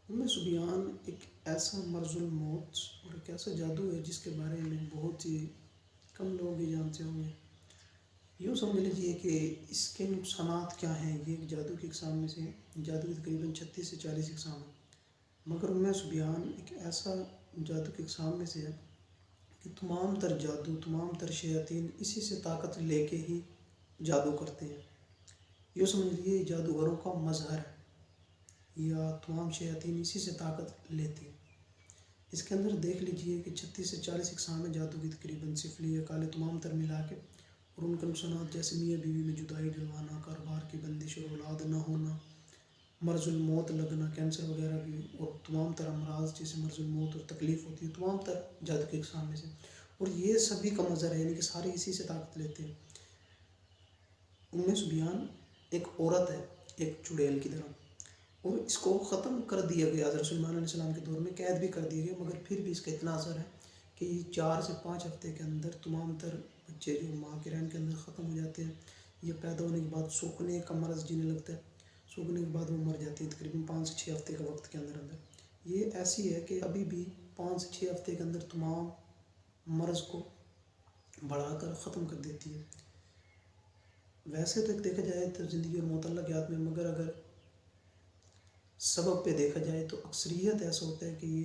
سبیان ایک ایسا مرض الموت اور ایک ایسا جادو ہے جس کے بارے میں بہت ہی کم لوگ ہی جانتے ہوں گے۔ یوں سمجھ لیجیے کہ اس کے نقصانات کیا ہیں۔ یہ ایک جادو کی اقسام میں سے ہے۔ جادو کی تقریباً 36 سے 40 اقسام ہیں، مگر سبیان ایک ایسا جادو کی اقسام میں سے ہے کہ تمام تر جادو، تمام تر شیاطین اسی سے طاقت لے کے ہی جادو کرتے ہیں۔ یوں سمجھ لیجیے جادوگروں کا مظہر ہے، یا تمام شیاطین اسی سے طاقت لیتے ہیں۔ اس کے اندر دیکھ لیجئے کہ 36 سے 40 اقسام ہے جادو کی، تقریباً سفلی یا کالے تمام تر ملا کے، اور ان کے نقصانات جیسے میاں بیوی میں جدائی ڈلوانا، کاروبار کی بندش اور اولاد نہ ہونا، مرض الموت لگنا، کینسر وغیرہ کی، اور تمام تر امراض جیسے مرض الموت اور تکلیف ہوتی ہے، تمام تر جادو کی اقسام میں سے۔ اور یہ سبھی کا مظہر ہے، یعنی کہ سارے اسی سے طاقت لیتے ہیں۔ سبیان ایک عورت ہے، ایک چڑیل کی طرح، اور اس کو ختم کر دیا گیا حضرت سلیمان علیہ السلام کے دور میں، قید بھی کر دیا گیا، مگر پھر بھی اس کا اتنا اثر ہے کہ یہ 4 سے 5 ہفتے کے اندر تمام تر بچے جو ماں کے رحم کے اندر ختم ہو جاتے ہیں، یا پیدا ہونے کے بعد سوکھنے کا مرض جنہیں لگتا ہے، سوکھنے کے بعد وہ مر جاتی ہیں تقریباً 5 سے 6 ہفتے کا وقت کے اندر اندر۔ یہ ایسی ہے کہ ابھی بھی 5 سے 6 ہفتے کے اندر تمام مرض کو بڑھا کر ختم کر دیتی ہے۔ ویسے تو ایک دیکھا جائے تو زندگی اور موت اللہ کے ہاتھ میں، مگر اگر سبب پہ دیکھا جائے تو اکثریت ایسا ہوتا ہے کہ یہ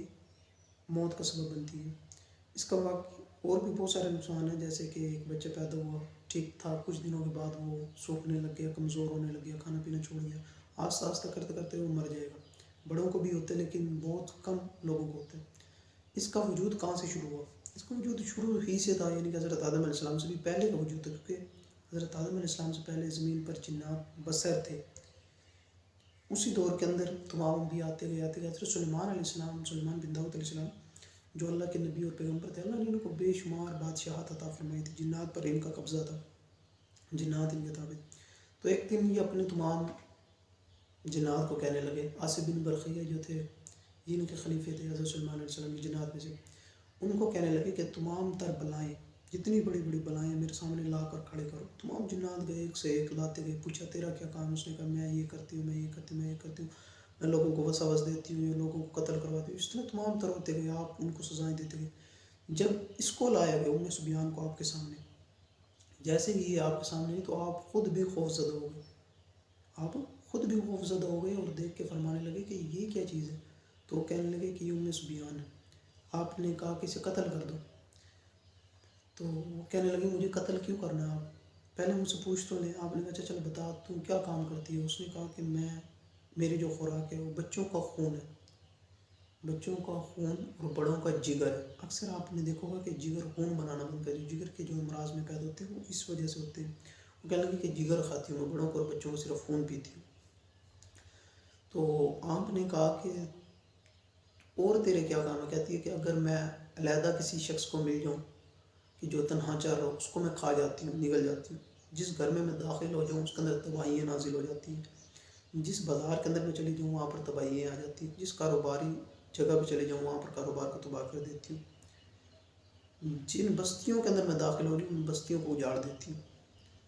موت کا سبب بنتی ہے۔ اس کا واقع اور بھی بہت سارے نقصان ہیں، جیسے کہ ایک بچہ پیدا ہوا، ٹھیک تھا، کچھ دنوں کے بعد وہ سوکھنے لگ گیا، کمزور ہونے لگ گیا، کھانا پینا چھوڑ دیا، آہستہ آہستہ کرتے کرتے وہ مر جائے گا۔ بڑوں کو بھی ہوتے ہیں لیکن بہت کم لوگوں کو ہوتے ہیں۔ اس کا وجود کہاں سے شروع ہوا؟ اس کا وجود شروع ہی سے تھا، یعنی کہ حضرت آدم علیہ السلام سے بھی پہلے کا وجود تھا، کیونکہ حضرت آدم علیہ السلام سے پہلے زمین پر جنات بسر تھے۔ اسی دور کے اندر تمام انبیاء آتے گئے حضرت سلیمان علیہ السلام، سلیمان بن داؤد علیہ السلام، جو اللہ کے نبی اور پیغمبر تھے، اللہ نے ان کو بے شمار بادشاہت عطا فرمائی تھی، جنات پر ان کا قبضہ تھا، جنات ان کے تابع۔ تو ایک دن یہ اپنے تمام جنات کو کہنے لگے، آصف بن برقیہ جو تھے، جن کے خلیفے تھے حضرت سلیمان علیہ السلام کی جنات میں سے، ان کو کہنے لگے کہ تمام تر بلائیں، جتنی بڑی بڑی بلائیں میرے سامنے لا کر کھڑے کرو۔ تمام جنات گئے، ایک سے ایک لاتے گئے، پوچھا تیرا کیا کام؟ اس نے کہا میں یہ کرتی ہوں، میں یہ کرتی ہوں، میں یہ کرتی ہوں، میں لوگوں کو وساوس دیتی ہوں، یا لوگوں کو قتل کرواتی ہوں۔ اس طرح تمام تر ہوتے گئے، آپ ان کو سزائیں دیتے گئے۔ جب اس کو لایا گیا سبیان کو آپ کے سامنے، جیسے ہی یہ آپ کے سامنے، تو آپ خود بھی خوف زدہ ہو گئے، آپ خود بھی خوف زدہ ہو گئے، اور دیکھ کے فرمانے لگے کہ یہ کیا چیز ہے؟ تو وہ کہنے لگے کہ یہ سبیان ہے۔ آپ نے کہا کہ اسے قتل کر دو، تو وہ کہنے لگے مجھے قتل کیوں کرنا ہے؟ آپ پہلے مجھ سے پوچھ تو لیں۔ آپ نے کہا چل بتا تم کیا کام کرتی ہے؟ اس نے کہا کہ میری جو خوراک ہے وہ بچوں کا خون ہے، بچوں کا خون اور بڑوں کا جگر ہے۔ اکثر آپ نے دیکھا ہوگا کہ جگر خون بنانا بند کر، جگر کے جو امراض میں پیدا ہوتے ہیں وہ اس وجہ سے ہوتے ہیں۔ وہ کہنے لگے کہ جگر کھاتی ہوں، بڑوں کو اور بچوں کو صرف خون پیتی ہوں۔ تو آپ نے کہا کہ اور تیرے کیا کام ہے؟ کہتی ہے کہ اگر میں علیحدہ کسی شخص کو مل جاؤں کہ جو تنہا چل رہا ہو، اس کو میں کھا جاتی ہوں، نگل جاتی ہوں۔ جس گھر میں داخل ہو جاؤں اس کے اندر تباہیاں نازل ہو جاتی ہیں، جس بازار کے اندر میں چلی جاؤں وہاں پر تباہیاں آ جاتی ہیں، جس کاروباری جگہ پہ چلے جاؤں وہاں پر کاروبار کو تباہ کر دیتی ہوں، جن بستیوں کے اندر میں داخل ہو رہی ہوں ان بستیوں کو اجاڑ دیتی ہوں۔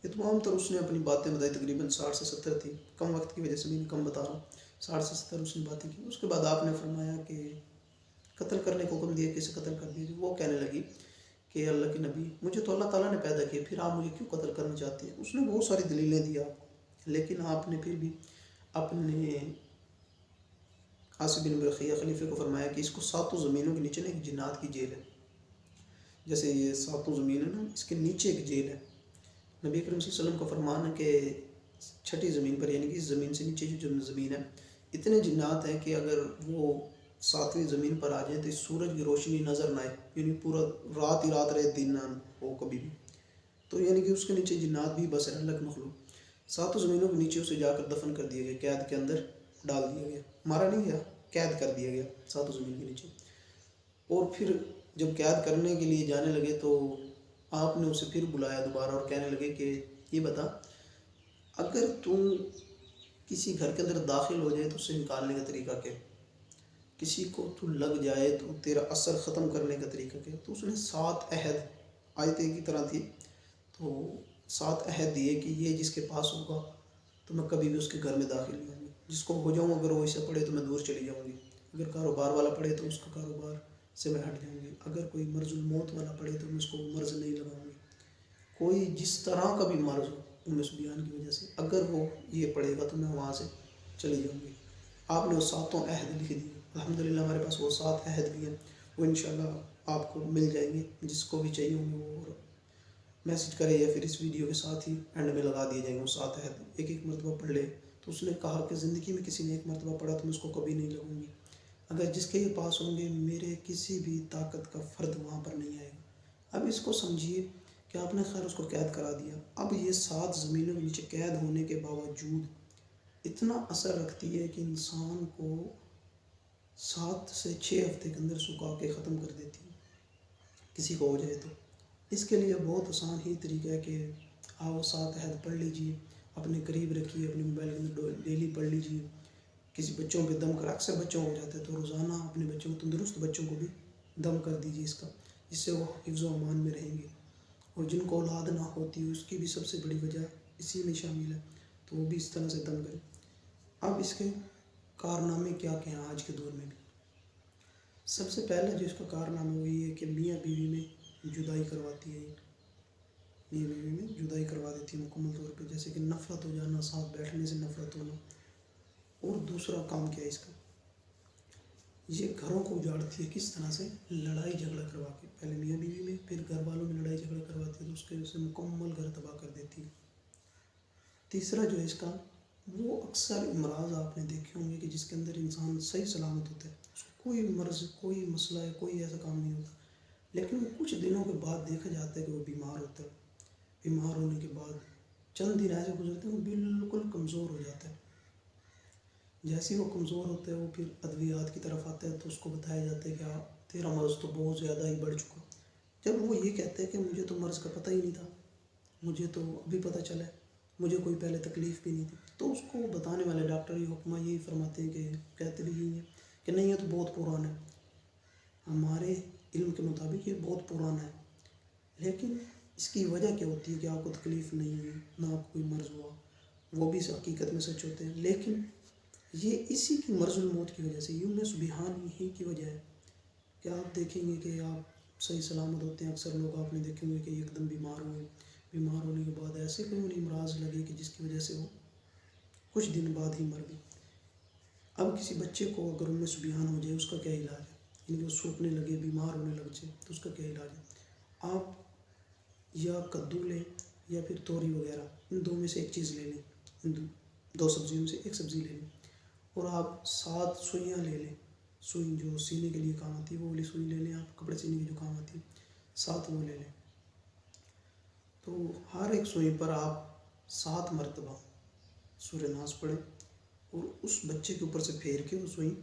یہ تمام تر اس نے اپنی باتیں بتائی، تقریباً 60 سے 70 تھی، کم وقت کی وجہ سے میں کم بتا رہا ہوں، 60 سے 70 اس نے باتیں کی۔ اس کے بعد آپ نے فرمایا کہ قتل کرنے کو حکم دیا، کسے قتل کر دیا؟ وہ کہنے لگی کہ اللہ کے نبی، مجھے تو اللہ تعالیٰ نے پیدا کیا، پھر آپ مجھے کیوں قتل کرنا چاہتے ہیں؟ اس نے بہت ساری دلیلیں دی آپ کو، لیکن آپ نے پھر بھی اپنے آصف بن برقیہ خلیفے کو فرمایا کہ اس کو 7 زمینوں کے نیچے نا ایک جنات کی جیل ہے، جیسے یہ 7 زمین ہے نا، اس کے نیچے ایک جیل ہے۔ نبی کریم صلی اللہ علیہ وسلم کا فرمان ہے کہ 6ٹھی زمین پر، یعنی کہ اس زمین سے نیچے جو زمین ہے، اتنے جنات ہیں کہ اگر وہ 7ویں زمین پر آ جائیں تو اس سورج کی روشنی نظر نہ آئے، یعنی پورا رات ہی رات رہے، دن نہ ہو کبھی بھی، تو یعنی کہ اس کے نیچے جنات بھی بس ہے، اللہ کی مخلوق۔ 7 زمینوں کے نیچے اسے جا کر دفن کر دیا گیا، قید کے اندر ڈال دیا گیا، مارا نہیں گیا، قید کر دیا گیا 7 زمین کے نیچے۔ اور پھر جب قید کرنے کے لیے جانے لگے تو آپ نے اسے پھر بلایا دوبارہ اور کہنے لگے کہ یہ بتا، اگر تم کسی گھر کے اندر داخل ہو جائے تو اسے نکالنے کا طریقہ کیا؟ کسی کو تو لگ جائے تو تیرا اثر ختم کرنے کا طریقہ کیا؟ تو اس نے 7 عہد، آیت کی طرح تھی، تو 7 عہد دیے کہ یہ جس کے پاس ہوگا تو میں کبھی بھی اس کے گھر میں داخل نہیں ہوں گی، جس کو ہو جاؤں اگر وہ اسے پڑھے تو میں دور چلی جاؤں گی، اگر کاروبار والا پڑھے تو اس کا کاروبار سے میں ہٹ جاؤں گی، اگر کوئی مرض الموت والا پڑھے تو میں اس کو مرض نہیں لگاؤں گی، کوئی جس طرح کا بھی مرض ہو ام سبیان کی وجہ سے اگر وہ یہ پڑھے گا تو میں وہاں سے چلی جاؤں گی۔ آپ نے وہ 7 عہد لکھ دیے، الحمدللہ ہمارے پاس وہ 7 عہد بھی ہیں، وہ انشاءاللہ آپ کو مل جائیں گے، جس کو بھی چاہیے ہوں گے وہ میسج کرے یا پھر اس ویڈیو کے ساتھ ہی اینڈ میں لگا دیے جائیں گے وہ 7 عہد، ایک مرتبہ پڑھ لے۔ تو اس نے کہا کہ زندگی میں کسی نے ایک مرتبہ پڑھا تو میں اس کو کبھی نہیں لگوں گی، اگر جس کے یہ پاس ہوں گے میرے کسی بھی طاقت کا فرد وہاں پر نہیں آئے گا۔ اب اس کو سمجھیے کہ آپ نے خیر اس کو قید کرا دیا، اب یہ 7 زمینوں کے نیچے قید ہونے کے باوجود اتنا اثر رکھتی ہے کہ انسان کو 7 سے 6 ہفتے کے اندر سکھا کے ختم کر دیتی ہے، کسی کو ہو جائے تو۔ اس کے لیے بہت آسان ہی طریقہ ہے کہ آپ وہ 7 عہد پڑھ لیجئے، اپنے قریب رکھیے، اپنے موبائل کے اندر ڈیلی پڑھ لیجئے، کسی بچوں پہ دم کر، اکثر بچوں ہو جاتے ہیں تو روزانہ اپنے بچوں کو، تندرست بچوں کو بھی دم کر دیجئے اس کا، جس سے وہ حفظ و امان میں رہیں گے۔ اور جن کو اولاد نہ ہوتی اس کی بھی سب سے بڑی وجہ اسی میں شامل ہے، تو وہ بھی اس طرح سے دم کریں۔ اب اس کے کارنامے کیا ہیں آج کے دور میں بھی؟ سب سے پہلا جو اس کا کارنامہ وہ یہ ہے کہ میاں بیوی میں جدائی کرواتی ہے، میاں بیوی میں جدائی کروا دیتی ہے مکمل طور پہ، جیسے کہ نفرت ہو جانا، ساتھ بیٹھنے سے نفرت ہونا۔ اور دوسرا کام کیا ہے اس کا، یہ گھروں کو اجاڑتی ہے، کس طرح سے؟ لڑائی جھگڑا کروا کے، پہلے میاں بیوی میں، پھر گھر والوں میں لڑائی جھگڑا کرواتی ہے تو اس کے وجہ سے مکمل گھر تباہ کر دیتی ہے۔ تیسرا جو ہے اس کا، وہ اکثر امراض آپ نے دیکھے ہوں گے کہ جس کے اندر انسان صحیح سلامت ہوتا ہے، اس کو کوئی مرض، کوئی مسئلہ ہے، کوئی ایسا کام نہیں ہوتا، لیکن وہ کچھ دنوں کے بعد دیکھا جاتا ہے کہ وہ بیمار ہوتا ہے، بیمار ہونے کے بعد چند دن ایسے گزرتے ہیں وہ بالکل کمزور ہو جاتا ہے۔ جیسے وہ کمزور ہوتا ہے وہ پھر ادویات کی طرف آتا ہے تو اس کو بتایا جاتا ہے کہ تیرا مرض تو بہت زیادہ ہی بڑھ چکا۔ جب وہ یہ کہتا ہے کہ مجھے تو مرض کا پتہ ہی نہیں تھا، مجھے تو ابھی پتہ چلا ہے، مجھے کوئی پہلے تکلیف بھی نہیں تھی، تو اس کو بتانے والے ڈاکٹر یہ حکمہ یہی فرماتے ہیں کہ کہتے بھی یہی ہیں کہ نہیں یہ تو بہت پرانا ہے، ہمارے علم کے مطابق یہ بہت پرانا ہے، لیکن اس کی وجہ کیا ہوتی ہے کہ آپ کو تکلیف نہیں ہوئی، نہ آپ کو کوئی مرض ہوا، وہ بھی حقیقت میں سچ ہوتے ہیں، لیکن یہ اسی کی مرض الموت کی وجہ سے، ام سبحان ہی کی وجہ ہے کہ آپ دیکھیں گے کہ آپ صحیح سلامت ہوتے ہیں، اکثر لوگ آپ نے دیکھے ہوئے کہ ایک دم بیمار ہوئے، بیمار ہونے کے بعد ایسے کوئی انہیں امراض لگے کہ جس کی وجہ سے وہ کچھ دن بعد ہی مر گئے۔ اب کسی بچے کو اگر ام سبحان ہو جائے اس کا کیا علاج ہے؟ یعنی وہ سوکھنے لگے، بیمار ہونے لگ جائے تو اس کا کیا علاج ہے؟ آپ یا کدو لیں یا پھر توری وغیرہ، ان دو میں سے ایک چیز لے لیں، ان 2 سبزیوں میں سے ایک سبزی لے لیں، اور آپ 7 سوئیاں لے لیں، سوئی جو سینے کے لیے کام آتی ہے وہ والی سوئی لے لیں، آپ کپڑے سینے کی جو کام آتی ہے 7 وہ لے لیں، تو ہر ایک سوئی پر آپ 7 مرتبہ سورہ ناس پڑھیں، اور اس بچے کے اوپر سے پھیر کے وہ سوئی،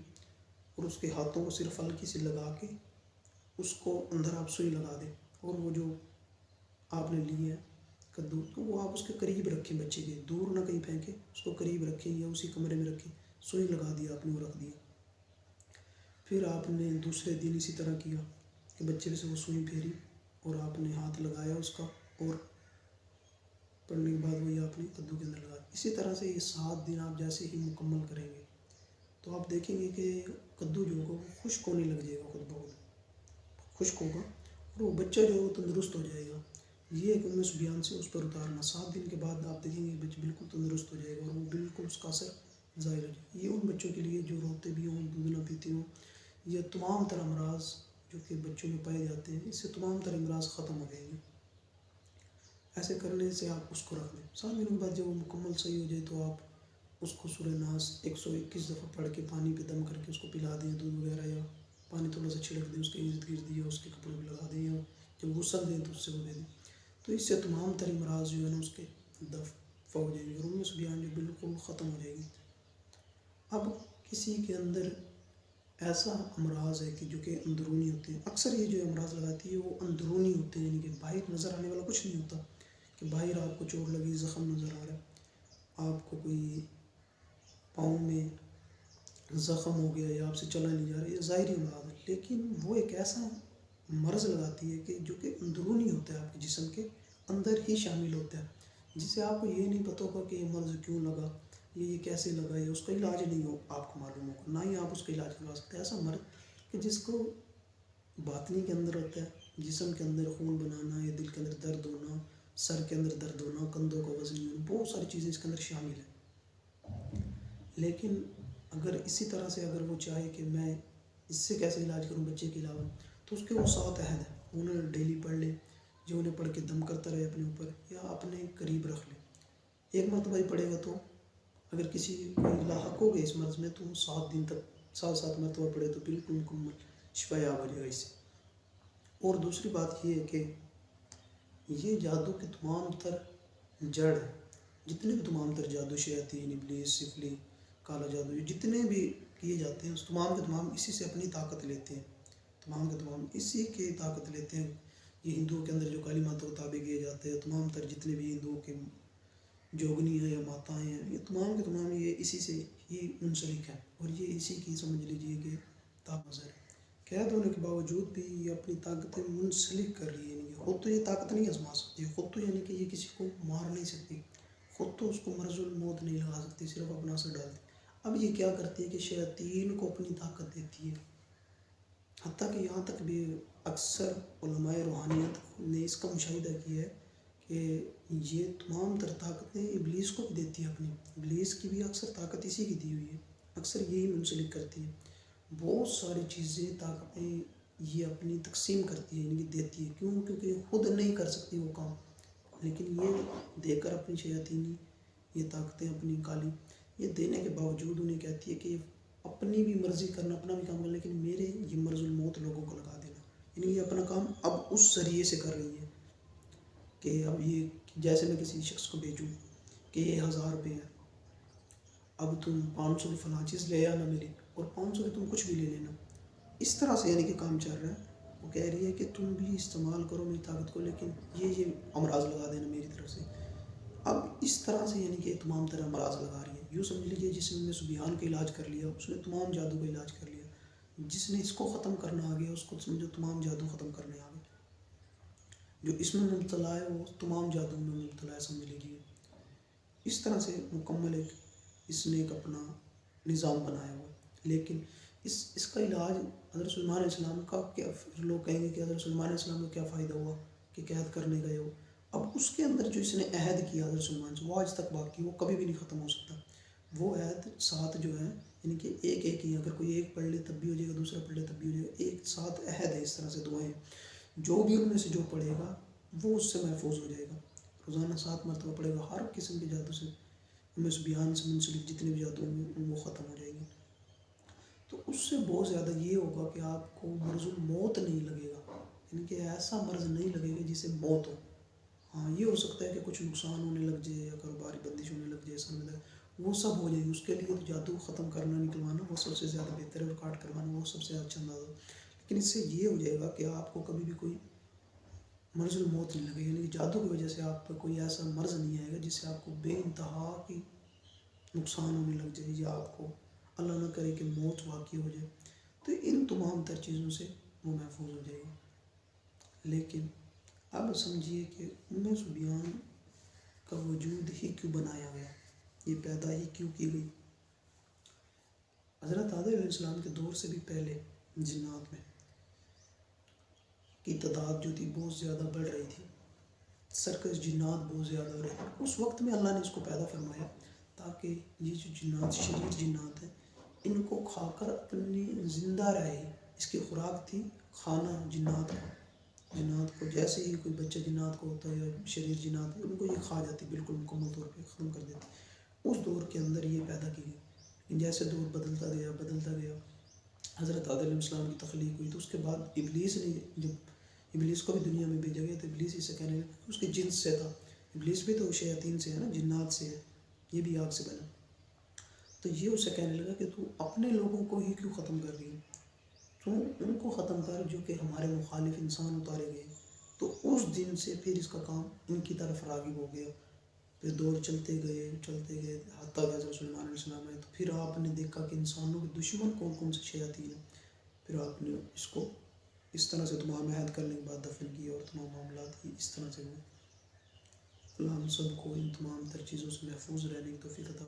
اور اس کے ہاتھوں کو صرف ہلکی سی لگا کے اس کو اندر آپ سوئی لگا دیں، اور وہ جو آپ نے لی ہے کدو تو وہ آپ اس کے قریب رکھیں، بچے کے دور نہ کہیں پھینکیں، اس کو قریب رکھیں یا اسی کمرے میں رکھیں، سوئی لگا دیا آپ نے وہ رکھ دیا۔ پھر آپ نے دوسرے دن اسی طرح کیا کہ بچے سے وہ سوئی پھیری اور آپ نے ہاتھ لگایا اس کا، اور پڑھنے کے بعد وہی آپ نے کدو کے اندر لگا دیا۔ اسی طرح سے یہ 7 دن آپ جیسے ہی مکمل کریں گے تو آپ دیکھیں گے کہ کدو جو ہوگا وہ خشک ہونے لگ جائے گا، خود بخود خشک ہوگا، اور وہ بچہ جو ہے وہ تندرست ہو جائے گا۔ یہ ایک ام سبحان سے اس پر اتارنا، 7 دن کے بعد آپ دیکھیں گے بچہ بالکل تندرست ہو جائے گا، اور وہ بالکل اس کا اثر ظاہر ہو جائے گا۔ یہ ان بچوں کے لیے جو روتے بھی ہوں، دودھ نہ پیتے ہوں، یہ تمام تر امراض جو کہ بچوں میں پائے جاتے ہیں، اس سے تمام تر امراض ختم ہو جائیں گے۔ ایسے کرنے سے آپ اس کو رکھ دیں، 7 دنوں کے بعد جب وہ مکمل صحیح ہو جائے تو آپ اس کو سورہ ناس 121 دفعہ پڑھ کے پانی پہ دم کر کے اس کو پلا دیں، دودھ وغیرہ یا پانی تھوڑا سا چھڑک دیں اس کے ارد گرد، یا اس کے کپڑوں پہ لگا دیں، یا جب غسل دیں تو اس سے وہ دے دیں، تو اس سے تمام تر امراض جو ہے نا اس کے دفع ہو جائیں گے، اور ام سبحان جو بالکل ختم ہو جائے گی۔ اب کسی کے اندر ایسا امراض ہے کہ جو کہ اندرونی ہوتے ہیں، اکثر یہ جو امراض لگاتی ہے وہ اندرونی ہوتے ہیں، یعنی کہ باہر نظر آنے والا کچھ نہیں ہوتا، کہ باہر آپ کو چوٹ لگی، زخم نظر آ رہا ہے، آپ کو کوئی پاؤں میں زخم ہو گیا یا آپ سے چلا نہیں جا رہا، یہ ظاہری امراض ہے، لیکن وہ ایک ایسا مرض لگاتی ہے کہ جو کہ اندرونی ہوتا ہے، آپ کے جسم کے اندر ہی شامل ہوتا ہے، جسے آپ کو یہ نہیں پتہ ہوگا کہ یہ مرض کیوں لگا، یہ کیسے لگا، یا اس کا علاج نہیں ہو آپ کو معلوم ہوگا، نہ ہی آپ اس کا علاج کروا سکتے. ایسا مرض کہ جس کو باطنی کے اندر ہوتا ہے، جسم کے اندر خون بنانا یا دل کے اندر درد ہونا، سر کے اندر درد ہونا، کندھوں کا وزن ہونا، بہت ساری چیزیں اس کے اندر شامل ہیں. لیکن اگر اسی طرح سے اگر وہ چاہے کہ میں اس سے کیسے علاج کروں بچے کے علاوہ، تو اس کے وہ 7 عہد ہیں، انہیں ڈیلی پڑھ لے، جو انہیں پڑھ کے دم کرتا رہے اپنے اوپر یا اپنے قریب رکھ لے. ایک مرتبہ ہی پڑھے گا تو اگر کسی کوئی لاحق ہو گئے اس مرض میں تو 7 دن تک 7 مرتبہ پڑھے تو بالکل مکمل شفا یاب ہو جائے گا اس سے. اور دوسری بات یہ ہے کہ یہ جادو کی تمام تر جڑ، جتنے بھی تمام تر جادو، شیاطین، ابلیس، سفلی، کالا جادو، یہ جتنے بھی کیے جاتے ہیں اس تمام کے تمام اسی سے اپنی طاقت لیتے ہیں، تمام کے تمام اسی کی طاقت لیتے ہیں. یہ ہندوؤں کے اندر جو کالی ماتا کو تابع کیے جاتے ہیں، تمام تر جتنے بھی ہندوؤں کے جوگنی ہیں یا ماتائیں ہیں، یہ تمام کے تمام یہ اسی سے ہی منسلک ہیں اور یہ اسی کی سمجھ لیجیے کہ طاقت ہے. قید ہونے کے باوجود بھی یہ اپنی طاقتیں منسلک کر رہی ہے. یعنی کہ خود تو یہ طاقت نہیں آزما سکتی، خود تو یعنی کہ یہ کسی کو مار نہیں سکتی، خود تو اس کو مرض الموت نہیں لگا سکتی، صرف اپنا اثر ڈالتی. اب یہ کیا کرتی ہے کہ شیاطین کو اپنی طاقت دیتی ہے. حتیٰ کہ یہاں تک بھی اکثر علماء روحانیت نے اس کا مشاہدہ کیا ہے کہ یہ تمام تر طاقتیں ابلیس کو بھی دیتی ہے اپنی. ابلیس کی بھی اکثر طاقت اسی کی دی ہوئی ہے، اکثر یہی منسلک کرتی ہے. بہت ساری چیزیں، طاقتیں یہ اپنی تقسیم کرتی ہے، یعنی کہ دیتی ہے. کیوں؟ کیونکہ یہ خود نہیں کر سکتی وہ کام، لیکن یہ دے کر اپنی شیاطینی یہ طاقتیں اپنی کالی یہ دینے کے باوجود انہیں کہتی ہے کہ اپنی بھی مرضی کرنا، اپنا بھی کام کرنا، لیکن میرے یہ مرض الموت لوگوں کو لگا دینا. یعنی یہ اپنا کام اب اس ذریعے سے کر رہی ہے کہ اب یہ جیسے میں کسی شخص کو بھیجوں کہ یہ 1000 روپے ہے، اب تم 500 کی فلاں چیز لے آنا میری، اور 500 کی تم کچھ بھی لے لینا. اس طرح سے یعنی کہ کام چل رہا ہے. وہ کہہ رہی ہے کہ تم بھی استعمال کرو میری طاقت کو، لیکن یہ امراض لگا دینا میری طرف سے. اب اس طرح سے یعنی کہ تمام طرح امراض لگا رہی ہے. یوں سمجھ لیجیے جس نے سبیان کا علاج کر لیا اس نے تمام جادو کا علاج کر لیا. جس نے اس کو ختم کرنا آ گیا اس کو سمجھو تمام جادو ختم کرنے آ گئے. جو اس میں مبتلا ہے وہ تمام جادو میں مبتلا ہے، سمجھ لیجیے. اس طرح سے مکمل ایک اس نے ایک اپنا نظام بنایا ہوا. لیکن اس کا علاج حضرت سلیمان علیہ السلام کا کیا، لوگ کہیں گے کہ حضرت سلیمان علیہ السلام کو کیا فائدہ ہوا کہ قید کرنے گئے ہو. اب اس کے اندر جو اس نے عہد کیا حضرت سلیمان سے وہ آج تک باقی، وہ کبھی بھی نہیں ختم ہو سکتا. وہ عہد 7 جو ہے یعنی کہ ایک ہی، اگر کوئی ایک پڑھ لے تب بھی ہو جائے گا، دوسرا پڑھ لے تب بھی ہو جائے گا. ایک 7 عہد ہے اس طرح سے دعائیں، جو بھی ان میں سے جو پڑھے گا وہ اس سے محفوظ ہو جائے گا. روزانہ 7 مرتبہ پڑھے گا، ہر قسم کے جادو سے، ان میں سے بیان سے منسلک جتنے بھی جادو ہوں گے وہ ختم ہو جائیں گے. تو اس سے بہت زیادہ یہ ہوگا کہ آپ کو مرض الموت نہیں لگے گا، یعنی کہ ایسا مرض نہیں لگے گا جسے موت ہو. ہاں یہ ہو سکتا ہے کہ کچھ نقصان ہونے لگ جائے یا کاروباری بندش ہونے لگ جائے، سمجھ لیں وہ سب ہو جائے گی. اس کے لیے تو جادو ختم کرنا، نکلوانا وہ سب سے زیادہ بہتر ہے، اور کاٹ کروانا وہ سب سے اچھا انداز ہے. لیکن اس سے یہ ہو جائے گا کہ آپ کو کبھی بھی کوئی مرض الموت نہیں لگے گا، یعنی کہ جادو کی وجہ سے آپ پر کوئی ایسا مرض نہیں آئے گا جس سے آپ کو بے انتہا کی نقصان ہونے لگ جائے یا آپ کو اللہ نہ کرے کہ موت واقع ہو جائے. تو ان تمام تر چیزوں سے وہ محفوظ ہو جائے گا. لیکن اب سمجھیے کہ ام سبیان کا وجود ہی کیوں بنایا گیا، یہ پیدا ہی کیوں کی گئی. حضرت آدم علیہ السلام کے دور سے بھی پہلے جنات میں کی تعداد جو تھی بہت زیادہ بڑھ رہی تھی، سرکس جنات بہت زیادہ ہو رہے تھے. اس وقت میں اللہ نے اس کو پیدا فرمایا تاکہ یہ جو جنات، شریر جنات ہیں، ان کو کھا کر اپنی زندہ رہے. اس کی خوراک تھی کھانا جنات کو جیسے ہی کوئی بچہ جنات کو ہوتا ہے یا شریر جنات ان کو یہ کھا جاتی، بالکل مکمل طور پہ ختم کر دیتی. اس دور کے اندر یہ پیدا کی گئی. لیکن جیسے دور بدلتا گیا حضرت آدم علیہ السلام کی تخلیق ہوئی تو اس کے بعد ابلیس نے، جب ابلیس کو بھی دنیا میں بھیجا گیا تو ابلیس اسے کہنے لگا کہ اس کے جنس سے تھا. ابلیس بھی تو شیاطین سے ہے نا، جنات سے ہے، یہ بھی آگ سے بنا. تو یہ اسے کہنے لگا کہ تو اپنے لوگوں کو ہی کیوں ختم کر رہی ہے، تو ان کو ختم کر جو کہ ہمارے مخالف انسان اتارے گئے. تو اس دن سے پھر اس کا کام ان کی طرف راغب ہو گیا. پھر دور چلتے گئے حتیٰ کہ حضرت سلیمان علیہ السلام آئے تو پھر آپ نے دیکھا کہ انسانوں کے دشمن کون کون سے شیاطین ہیں. پھر آپ نے اس کو اس طرح سے تمام عہد کرنے کے بعد دفن کیا اور تمام معاملات ہی اس طرح سے ہوئے. اللہ ہم سب کو ان تمام تر چیزوں سے محفوظ رہنے کی توفیق عطا